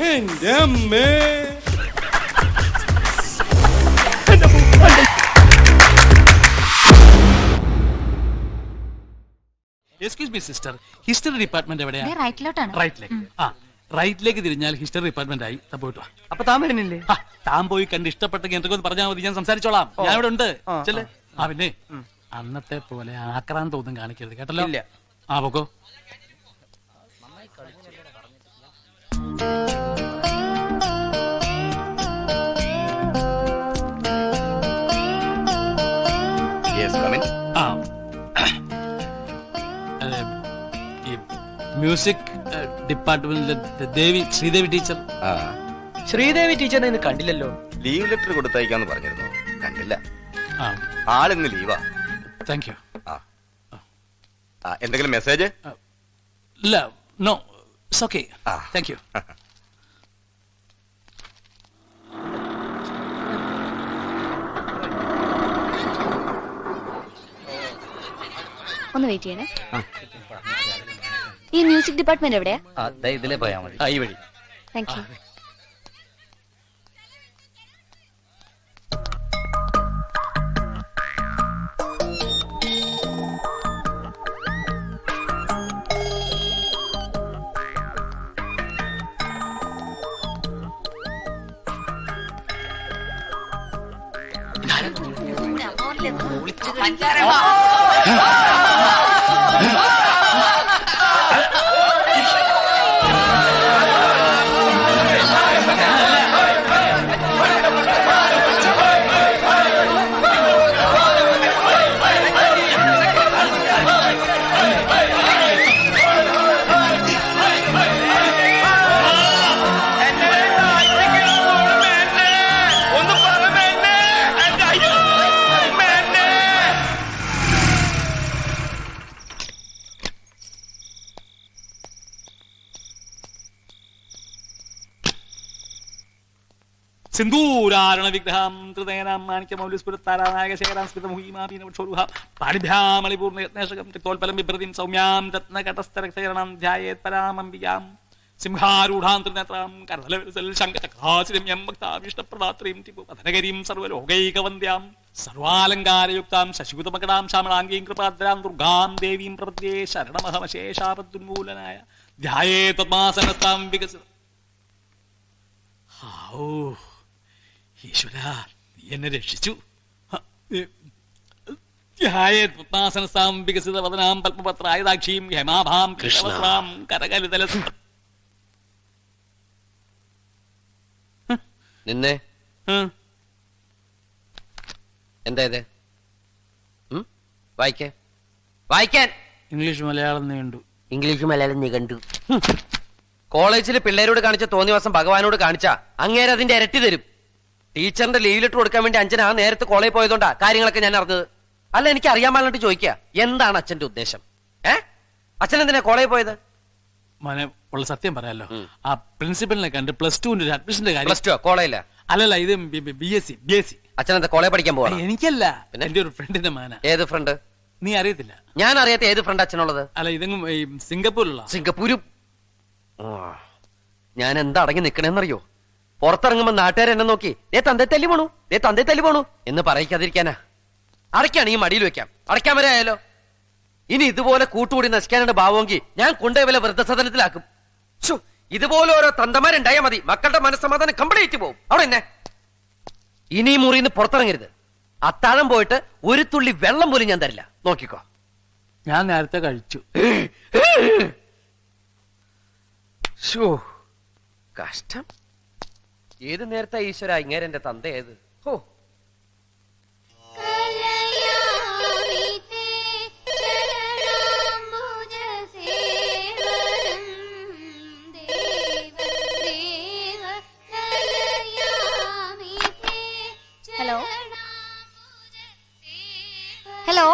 എന്റെ അമ്മേ. Excuse me sister, history department എവിടെയാ? റൈറ്റിലോട്ടാണ്. റൈറ്റിലേക്ക്. ആ, റൈറ്റിലേക്ക് തിരിഞ്ഞാൽ ഹിസ്റ്ററി ഡിപ്പാർട്ട്മെന്റ് ആയി. പോയിട്ട് വാ. അപ്പൊ താൻ വരുന്നില്ലേ? താൻ പോയി കണ്ട് ഇഷ്ടപ്പെട്ടെങ്കിൽ എന്തൊക്കെ പറഞ്ഞാൽ മതി, ഞാൻ സംസാരിച്ചോളാം. ഞാൻ ഇവിടെ ഉണ്ട്. ചെല്ല്. പിന്നെ അന്നത്തെ പോലെ ആക്രാന്തം കാണിക്കരുത് കേട്ടല്ലോ. ഇല്ല. പോക്കോ. മ്യൂസിക് ഡിപ്പാർട്ട്മെന്റിലെ ശ്രീദേവി ടീച്ചർ. ശ്രീദേവി ടീച്ചറിനെ ഇന്ന് കണ്ടില്ലല്ലോ. ലീവ് ലെറ്റർ കൊടുത്തയക്കാന്ന് പറഞ്ഞിരുന്നു, കണ്ടില്ല. ആളിന്ന് ലീവാ. Thank you. എന്തെങ്കിലും മെസ്സേജ്? ഇല്ല, no, it's okay. Thank you. ഒന്ന് വെയിറ്റ് ചെയ്യണേ. ഈ മ്യൂസിക് ഡിപ്പാർട്ട്മെന്റ് എവിടെയാ? ഇതിലെ പോയാ മതി, ഈ വഴി. Thank you. സിന്ദൂരാരണ വിഗ്രഹം ത്രിനയനം മാണിക്യമൗലിസ്ഫുരത്താരാനായകശേഖരാംസ്കൃതമുഹീമാപീനക്ഷോരുഹ പാണിഭ്യാമളിപൂർണ്ണയത്നേഷകം ത്രിത്തോൽപലം വിഭ്രതിം സൗമ്യാം ധ്യായേത് പരാമംബികാം സിംഹാരൂഢാം ത്രിനേത്രാം കരതലവിലസൽ ശങ്കചക്രാശ്രിയം ഭക്താഭീഷ്ടപ്രദാത്രീം ത്രിപുവദനഗരീം സർവലോകൈകവന്ദ്യാം സർവാലങ്കാരയുക്താം ശശികുതമകടാം ശ്യാമളാംഗീം കൃപാദ്രാം ദുർഗാം ദേവീം പ്രപദ്യേ ശരണമഹമശേഷാപദ്ദുന്മൂലനായ ധ്യായേത് പദ്മാസനത്താം വികസിത. ഈശ്വരാ, നീ എന്നെ രക്ഷിച്ചു. പത്മാസനസ്ഥാം വികസിത വദനാം പത്മപത്രായതാക്ഷീം ഹേമാഭാം കൃഷ്ണവസ്ത്രാം കരകലിതല. നിന്നെ എന്താ ഇത്? വായിക്കാൻ ഇംഗ്ലീഷ് മലയാളം നീണ്ടു. ഇംഗ്ലീഷ് മലയാളം നീ കണ്ടു. കോളേജിൽ പിള്ളേരോട് കാണിച്ച തോന്നിവാസം ഭഗവാനോട് കാണിച്ചാ അങ്ങേരെ അതിന്റെ ഇരട്ടി തരും. ടീച്ചറിന്റെ ലീവ് ലെറ്റർ കൊടുക്കാൻ വേണ്ടി അഞ്ജന നേരത്തെ കോളേജിൽ പോയതുകൊണ്ടാ കാര്യങ്ങളൊക്കെ ഞാൻ അറിഞ്ഞത്. അല്ല, എനിക്ക് അറിയാൻ പാടിട്ട് ചോദിക്കുക, എന്താണ് അച്ഛന്റെ ഉദ്ദേശം? അച്ഛൻ എന്തിനാ കോളേജിൽ പോയത്? മോനെ, ഉള്ള സത്യം പറയാലോ, ആ പ്രിൻസിപ്പലിനെ കണ്ട് +2 ഒരു അഡ്മിഷന്റെ കാര്യം. +2 കോളേജില്ല? അല്ലല്ല, ഇത് BSc. അച്ഛൻ എന്താ കോളേജ് പഠിക്കാൻ പോവാ? എനിക്കല്ല, എന്റെ ഒരു ഫ്രണ്ടിന്റെ മാന. ഏത് ഫ്രണ്ട്? നീ അറിയത്തില്ല? ഞാൻ അറിയാത്ത ഏത് ഫ്രണ്ട് അച്ഛനുള്ളത്? അല്ല, ഇതെങ്ങും സിംഗപ്പൂരിലുള്ള. സിംഗപ്പൂരും. ഞാൻ എന്താ അടങ്ങി നിക്കണേന്നറിയോ? പുറത്തിറങ്ങുമ്പോ നാട്ടുകാർ എന്നെ നോക്കി ദേ തന്തേ തല്ലി പോണു എന്ന് പറയിക്കാതിരിക്കാനാ. അടയ്ക്കാണ് ഈ മടിയിൽ വെക്കാം, അടയ്ക്കാൻ വരെ ആയാലോ. ഇനി ഇതുപോലെ കൂട്ടുകൂടി നശിക്കാനുണ്ട് ഭാവമെങ്കിൽ ഞാൻ കൊണ്ടുപോയി വല്ല വൃദ്ധസദനത്തിലാക്കും. ഇതുപോലെ ഓരോ തന്തമാരുണ്ടായാൽ മതി, മക്കളുടെ മനസ്സമാധാനം കംപ്ലീറ്റ് പോകും. അവിടെ എന്നെ ഇനി ഈ മുറിന്ന് പുറത്തിറങ്ങരുത്. അത്താഴം പോയിട്ട് ഒരു തുള്ളി വെള്ളം പോലും ഞാൻ തരില്ല, നോക്കിക്കോ. ഞാൻ നേരത്തെ കഴിച്ചു. കഷ്ടം. ഏത് നേരത്തെ ഈശ്വര ഇങ്ങേരെ എന്റെ തന്ത ഏത്? ഹോ, hello hello.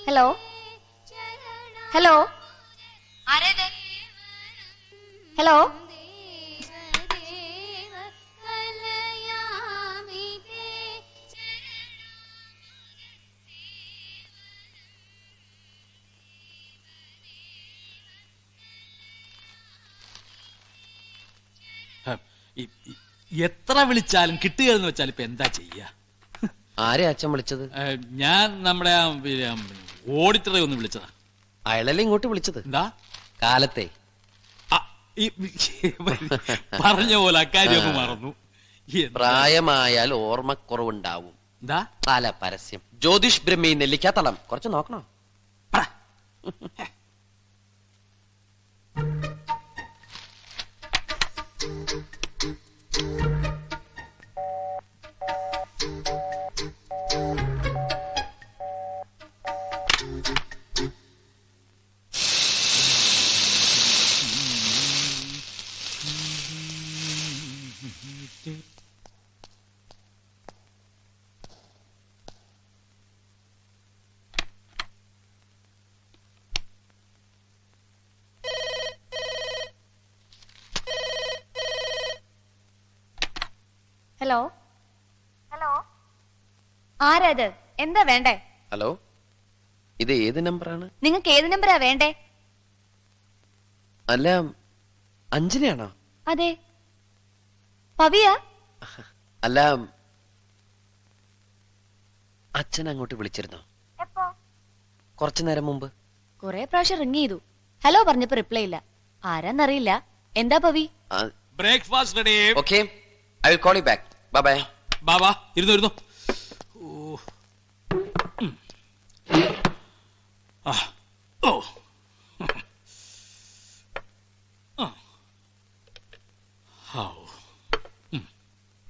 Hello hello. Hello എത്ര വിളിച്ചാലും കിട്ടുക എന്ന് വെച്ചാൽ ഇപ്പൊ എന്താ ചെയ്യാ? ആരെ അച്ഛൻ വിളിച്ചത്? ഞാൻ നമ്മുടെ ഓഡിറ്ററെ ഒന്ന് വിളിച്ചതാ. അയാളല്ലേ ഇങ്ങോട്ട് വിളിച്ചത്? എന്താ കാലത്തെ ആ, ഈ പറഞ്ഞ പോലെ അക്കാര്യം ഒന്ന് മറന്നു. പ്രായമായാൽ ഓർമ്മക്കുറവുണ്ടാവും. എന്താ അല്ല, പരസ്യം. ജ്യോതിഷ് ബ്രഹ്മി നെല്ലിക്കാത്തളം കുറച്ച് നോക്കണോ? ഹലോ ഹലോ ആരാത്? എന്താ വേണ്ടേ? ഹലോ, ഇത് ഏത് നമ്പറാണ്? നിങ്ങൾക്ക് ഏത് നമ്പരാ വേണ്ടേ? അല്ല, അഞ്ജനയാണോ? അതെ, പവിയ. അല്ല, അച്ഛൻ അങ്ങോട്ട് വിളിച്ചിരുന്നോ? എപ്പോ? കുറച്ചു നേരം മുമ്പ്. കുറെ പ്രാവശ്യം റിങ് ചെയ്തു. ഹലോ പറഞ്ഞപ്പോ റിപ്ലൈ ഇല്ല. ആരാന്നറിയില്ല. എന്താ Pavi? Breakfast ready. Okay, I will call you back. Bye bye. Baba ഇരുന്നു.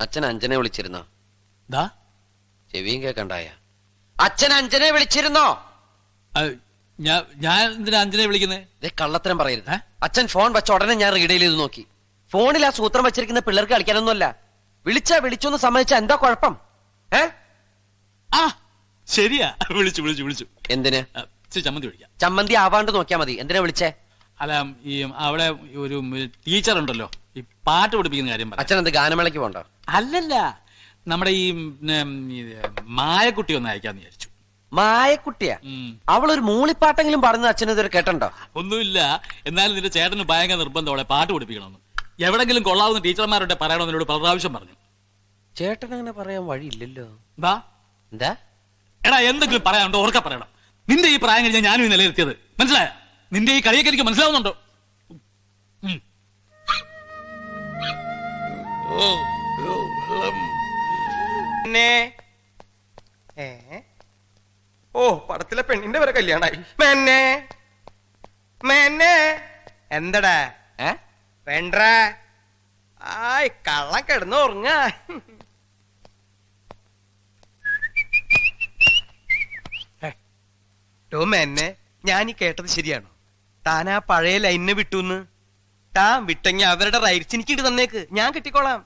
അച്ഛൻ അഞ്ജനെ വിളിച്ചിരുന്നോ? ദാ ചെവിയും കേക്കണ്ടായ? അച്ഛൻ അഞ്ജനെ വിളിച്ചിരുന്നോ? ഞാൻ എന്തിനാ അഞ്ജനെ വിളിക്കുന്നത്? കള്ളത്തരം പറയരുത്. അച്ഛൻ ഫോൺ വെച്ച ഉടനെ ഞാൻ റീഡ് ചെയ്ത് നോക്കി. ഫോണിൽ ആ സൂത്രം വെച്ചിരിക്കുന്ന പിള്ളേർക്ക് കളിക്കാനൊന്നുമല്ല. വിളിച്ചൊന്ന് സമ്മതിച്ച എന്താ കുഴപ്പം? ആ ശരിയാ, വിളിച്ചു. എന്തിന്? ചമ്മന്തി വിളിക്കാം. ചമ്മന്തി ആവാണ്ട് നോക്കിയാ മതി. എന്തിനാ വിളിച്ചേ? അല്ല, ഈ അവിടെ ഒരു ടീച്ചർ ഉണ്ടല്ലോ, ഈ പാട്ട് പഠിപ്പിക്കുന്ന കാര്യം പറയാം. അച്ഛൻ എന്ത് ഗാനമേളയ്ക്ക് പോണ്ടോ? അല്ലല്ല, നമ്മുടെ ഈ മായക്കുട്ടി ഒന്ന് അയക്കാന്ന് വിചാരിച്ചു. മായക്കുട്ടിയാ? അവളൊരു മൂളിപ്പാട്ടെങ്കിലും പറഞ്ഞത് അച്ഛൻ ഇതുവരെ കേട്ടോ? ഒന്നുമില്ല, എന്നാലും നിന്റെ ചേട്ടന് ഭയങ്കര നിർബന്ധം അവളെ പാട്ട് പഠിപ്പിക്കണമെന്ന്. എവിടെങ്കിലും കൊള്ളാവുന്ന ടീച്ചർമാരുടെ പറയണമെന്ന് എന്നോട് പല പ്രാവശ്യം പറഞ്ഞു. ചേട്ടൻ അങ്ങനെ പറയാൻ വഴിയില്ലല്ലോ. എന്താ എടാ, എന്തെങ്കിലും പറയാനുണ്ടോ? ഓർക്ക പറയണം. നിന്റെ ഈ പ്രായം കഴിഞ്ഞാൽ ഞാനും ഈ നിലനിർത്തിയത്, മനസ്സിലായ? നിന്റെ ഈ കളിയൊക്കെ എനിക്ക് മനസ്സിലാവുന്നുണ്ടോ? ഓ, പടത്തിലെ പെണ്ണിന്റെ വരെ കല്യാണായി. എന്തടാ വേണ്ട? ആയ് കള്ളം കിടന്ന് ഉറങ്ങ. മെന്നെ, ഞാൻ ഈ കേട്ടത് ശരിയാണോ? താൻ ആ പഴയ ലൈനിനെ വിട്ടുന്ന്. താൻ വിട്ടെങ്കി അവരുടെ റൈറ്റ്സ് എനിക്ക് ഇട്ട് തന്നേക്ക്, ഞാൻ കിട്ടിക്കോളാം.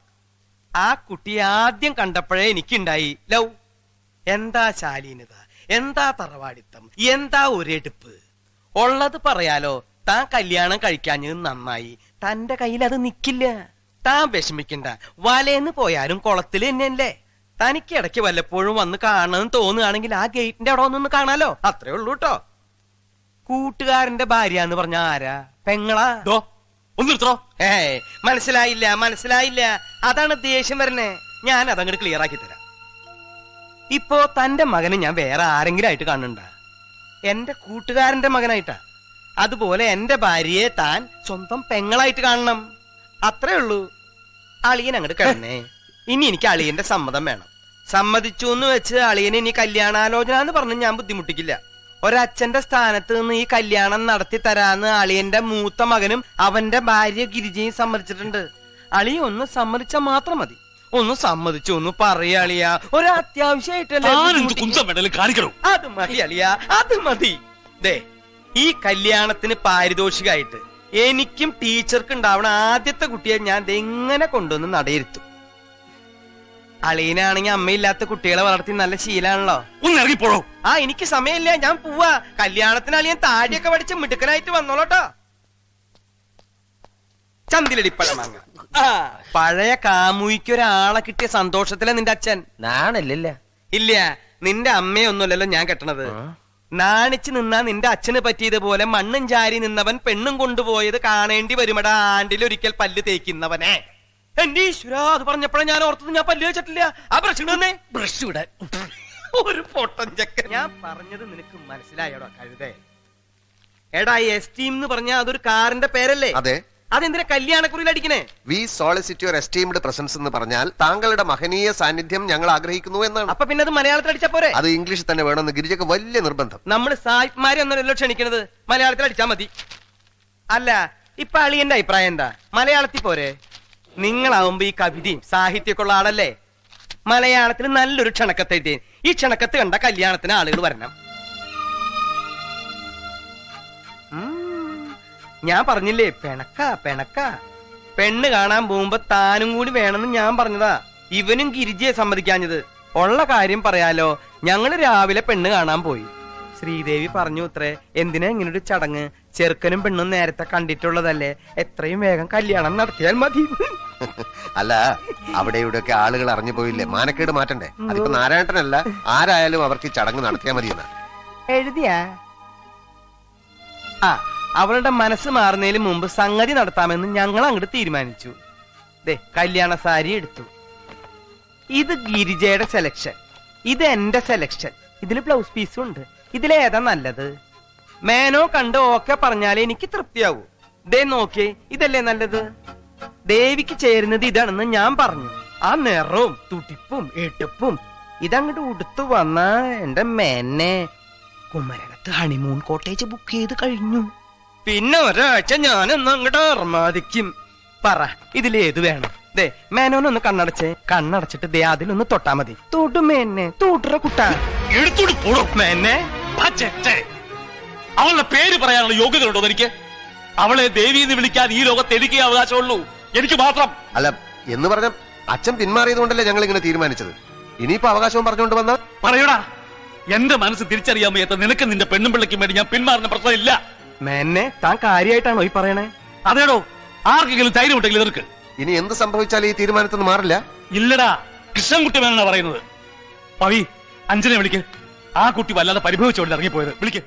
ആ കുട്ടിയെ ആദ്യം കണ്ടപ്പോഴേ എനിക്കുണ്ടായി ലവ്. എന്താ ശാലീനത, എന്താ തറവാടിത്തം, എന്താ ഒരെടുപ്പ്. ഉള്ളത് പറയാലോ, താൻ കല്യാണം കഴിക്കാഞ്ഞത് നന്നായി. തന്റെ കയ്യിൽ അത് നിക്കില്ല. താൻ വിഷമിക്കണ്ട. വലേന്ന് പോയാലും കുളത്തില് തന്നെയല്ലേ. തനിക്ക് ഇടയ്ക്ക് വല്ലപ്പോഴും വന്ന് കാണണമെന്ന് തോന്നുകയാണെങ്കിൽ ആ ഗേറ്റിന്റെ അവിടെ ഒന്നൊന്ന് കാണാലോ. അത്രേ ഉള്ളൂ കേട്ടോ. കൂട്ടുകാരന്റെ ഭാര്യ എന്ന് പറഞ്ഞ ആരാ? പെങ്ങളാ? ഒന്നിട്ടോ? മനസ്സിലായില്ല. അതാണ് ദേഷ്യം വരണേ. ഞാൻ അതങ്ങോട്ട് ക്ലിയർ ആക്കി തരാം. ഇപ്പോ തന്റെ മകനെ ഞാൻ വേറെ ആരെങ്കിലും ആയിട്ട് കാണണ്ട. എന്റെ കൂട്ടുകാരന്റെ മകനായിട്ടാ. അതുപോലെ എന്റെ ഭാര്യയെ താൻ സ്വന്തം പെങ്ങളായിട്ട് കാണണം. അത്രേ ഉള്ളൂ. അളിയൻ അങ്ങോട്ട് കിടന്നേ. ഇനി എനിക്ക് അളിയന്റെ സമ്മതം വേണം. സമ്മതിച്ചു എന്ന് വെച്ച് അളിയനെ ഇനി കല്യാണാലോചന എന്ന് പറഞ്ഞ് ഞാൻ ബുദ്ധിമുട്ടിക്കില്ല. ഒരച്ഛന്റെ സ്ഥാനത്ത് നിന്ന് ഈ കല്യാണം നടത്തി തരാന്ന് അളിയന്റെ മൂത്ത മകനും അവന്റെ ഭാര്യ ഗിരിജയും സമ്മതിച്ചിട്ടുണ്ട്. അളിയ ഒന്ന് സമ്മതിച്ചാൽ മാത്രം മതി. ഒന്ന് സമ്മതിച്ചു ഒന്ന് പറയാളിയ. ഒരു അത്യാവശ്യമായിട്ടല്ലേ? അത് മതി അളിയ, അത് മതി. ദേ, ഈ കല്യാണത്തിന് പാരിതോഷികമായിട്ട് എനിക്കും ടീച്ചർക്ക് ഉണ്ടാവണ ആദ്യത്തെ കുട്ടിയെ ഞാൻ എങ്ങനെ കൊണ്ടുവന്ന് നടയിരുത്തും. അളിയനാണെങ്കിൽ അമ്മയില്ലാത്ത കുട്ടികളെ വളർത്തി നല്ല ശീലാണല്ലോ. ഒന്ന് ഇറങ്ങിപ്പോഴോ? എനിക്ക് സമയമില്ല, ഞാൻ പോവാ. കല്യാണത്തിന് അളിയൻ താടിയൊക്കെ പഠിച്ച് മിടുക്കനായിട്ട് വന്നോളട്ടോ. ചന്തിലടിപ്പഴമാങ്ങ. ആ പഴയ കാമുയിക്ക് ഒരാളെ കിട്ടിയ സന്തോഷത്തിലെ നിന്റെ അച്ഛൻ. നാണല്ലേ? ഇല്ല, നിന്റെ അമ്മയൊന്നുമല്ലല്ലോ ഞാൻ കെട്ടണത്. നാണിച്ച് നിന്നാ നിന്റെ അച്ഛന് പറ്റിയതുപോലെ മണ്ണും ചാരി നിന്നവൻ പെണ്ണും കൊണ്ടുപോയത് കാണേണ്ടി വരുമടാ ആണ്ടിലൊരിക്കൽ പല്ല് തേക്കുന്നവനെ. എന്റെ ഈശ്വര, അത് പറഞ്ഞപ്പോഴാ ഞാൻ ഓർത്തത്. ഞാൻ പല്ല് വെച്ചിട്ടില്ല. ആ ബ്രഷ് ഇടുന്നേ. ബ്രഷ് ഇവിടെ ഒരു പൊട്ടൻ ചക്കൻ. ഞാൻ പറഞ്ഞത് നിനക്ക് മനസ്സിലായോടാ കഴുതേ? എടാ, എസ്റ്റീം എന്ന് പറഞ്ഞാ അതൊരു കാറിന്റെ പേരല്ലേ? അതെ. അതെന്തിനാ കല്യാണക്കുറിയിൽ അടിക്കണേ? V solicit your esteemed presence എന്ന് പറഞ്ഞാൽ താങ്കളുടെ മഹനീയ സാന്നിധ്യം ഞങ്ങൾ ആഗ്രഹിക്കുന്നു എന്നാണ്. അപ്പൊ പിന്നെ അത് മലയാളത്തിൽ അടിച്ചാ പോരെ? അത് ഇംഗ്ലീഷിൽ തന്നെ വേണമെന്ന് ഗിരിജക്ക് വലിയ നിർബന്ധം. നമ്മള് സായിപ്പ്മാരെ ഒന്നല്ലോ ക്ഷണിക്കണത്, മലയാളത്തിൽ അടിച്ചാ മതി. അല്ല, ഇപ്പൊ അളിയന്റെ അഭിപ്രായം എന്താ? മലയാളത്തിൽ പോരെ? നിങ്ങളാവുമ്പോ ഈ കവിതയും സാഹിത്യമൊക്കെ ഉള്ള ആളല്ലേ? മലയാളത്തിൽ നല്ലൊരു ക്ഷണക്കത്ത് എഴുതി. ഈ ക്ഷണക്കത്ത് കണ്ട കല്യാണത്തിന് ആളുകൾ വരണം. ഞാൻ പറഞ്ഞില്ലേ, പെണക്ക. പെണ്ണ് കാണാൻ പോകുമ്പോ താനും കൂടി വേണമെന്ന് ഞാൻ പറഞ്ഞതാ. ഇവനും ഗിരിജയെ സമ്മതിക്കാഞ്ഞത്. ഉള്ള കാര്യം പറയാലോ, ഞങ്ങള് രാവിലെ പെണ്ണ് കാണാൻ പോയി. ശ്രീദേവി പറഞ്ഞു ഇത്രേ, എന്തിനാ ഇങ്ങനൊരു ചടങ്ങ്? ചെറുക്കനും പെണ്ണും നേരത്തെ കണ്ടിട്ടുള്ളതല്ലേ, എത്രയും വേഗം കല്യാണം നടത്തിയാൽ മതി. അല്ല, അവിടെ ഇവിടെയൊക്കെ ആളുകൾ അറിഞ്ഞു പോയില്ലേ, മാനക്കേട് മാറ്റണ്ടേ? അതിപ്പോ നാരായണനല്ല, ആരായാലും അവർക്ക് ഈ ചടങ്ങ് നടത്തിയാൽ മതിയെന്നാ എഴുതിയാ. ആ, അവളുടെ മനസ്സ് മാറുന്നതിന് മുമ്പ് സംഗതി നടത്താമെന്ന് ഞങ്ങൾ അങ്ങോട്ട് തീരുമാനിച്ചു. ദേ, കല്യാണ സാരി എടുത്തു. ഇത് ഗിരിജയുടെ സെലക്ഷൻ, ഇത് എന്റെ സെലക്ഷൻ. ഇതില് ബ്ലൗസ് പീസും ഉണ്ട്. ഇതിലേതാ നല്ലത്? മേനോ കണ്ട് ഓക്കെ പറഞ്ഞാലേ എനിക്ക് തൃപ്തിയാവൂ. ദേ നോക്കിയേ, ഇതല്ലേ നല്ലത്? ദേവിക്ക് ചേരുന്നത് ഇതാണെന്ന് ഞാൻ പറഞ്ഞു. ആ നിറവും തുടിപ്പും എടുപ്പും ഇതങ്ങോട്ട് ഉടുത്തു വന്ന എന്റെ മേന്നെ കുമരകത്ത് ഹണിമൂൺ കോട്ടേജ് ബുക്ക് ചെയ്ത് കഴിഞ്ഞു. പിന്നെ ഒരാഴ്ച ഞാനൊന്ന് അങ്ങോട്ട് അർമാദിക്കും. പറ, ഇതിലേത് വേണം? ദേ, മേനോനൊന്ന് കണ്ണടച്ചേ. കണ്ണടച്ചിട്ട് ദേ അതിലൊന്ന് തൊട്ടാ മതി. തൊടു മേന്നെ, തൊടുറ കുട്ടാ. എടുത്തോട്ട് പോടും മേന്നെ. അവളുടെ പേര് പറയാനുള്ള യോഗ്യതയുണ്ടോ എനിക്ക്? അവളെ ദേവി എന്ന് വിളിക്കാൻ ഈ ലോകത്ത് എനിക്കേ അവകാശമുള്ളൂ, എനിക്ക് മാത്രം. അല്ല, എന്ന് പറഞ്ഞ അച്ഛൻ പിന്മാറിയത് കൊണ്ടല്ലേ ഞങ്ങൾ ഇങ്ങനെ തീരുമാനിച്ചത്. ഇനിയിപ്പോ അവകാശവും പറഞ്ഞുകൊണ്ട് വന്നാൽ പറയൂടാ. എന്റെ മനസ്സ് തിരിച്ചറിയാൻ വയ്യാത്ത നിനക്ക് നിന്റെ പെണ്ണും പിള്ളയ്ക്കും വേണ്ടി ഞാൻ പിന്മാറുന്ന പ്രശ്നമില്ല. മേന്നെ, താൻ കാര്യമായിട്ടാണോ ഈ പറയണേ? അതേടോ, ആർക്കെങ്കിലും ധൈര്യം ഉണ്ടെങ്കിൽ എതിർക്ക്. ഇനി എന്ത് സംഭവിച്ചാലും ഈ തീരുമാനത്തിൽ നിന്ന് മാറില്ല. ഇല്ലടാ, കൃഷ്ണൻകുട്ടി മേനാ പറയുന്നത്. പവി, അഞ്ജനെ വിളിക്ക്. ആ കുട്ടി വല്ലാതെ പരിഭവിച്ചോണ്ട് ഇറങ്ങിപ്പോയത്. വിളിക്ക്.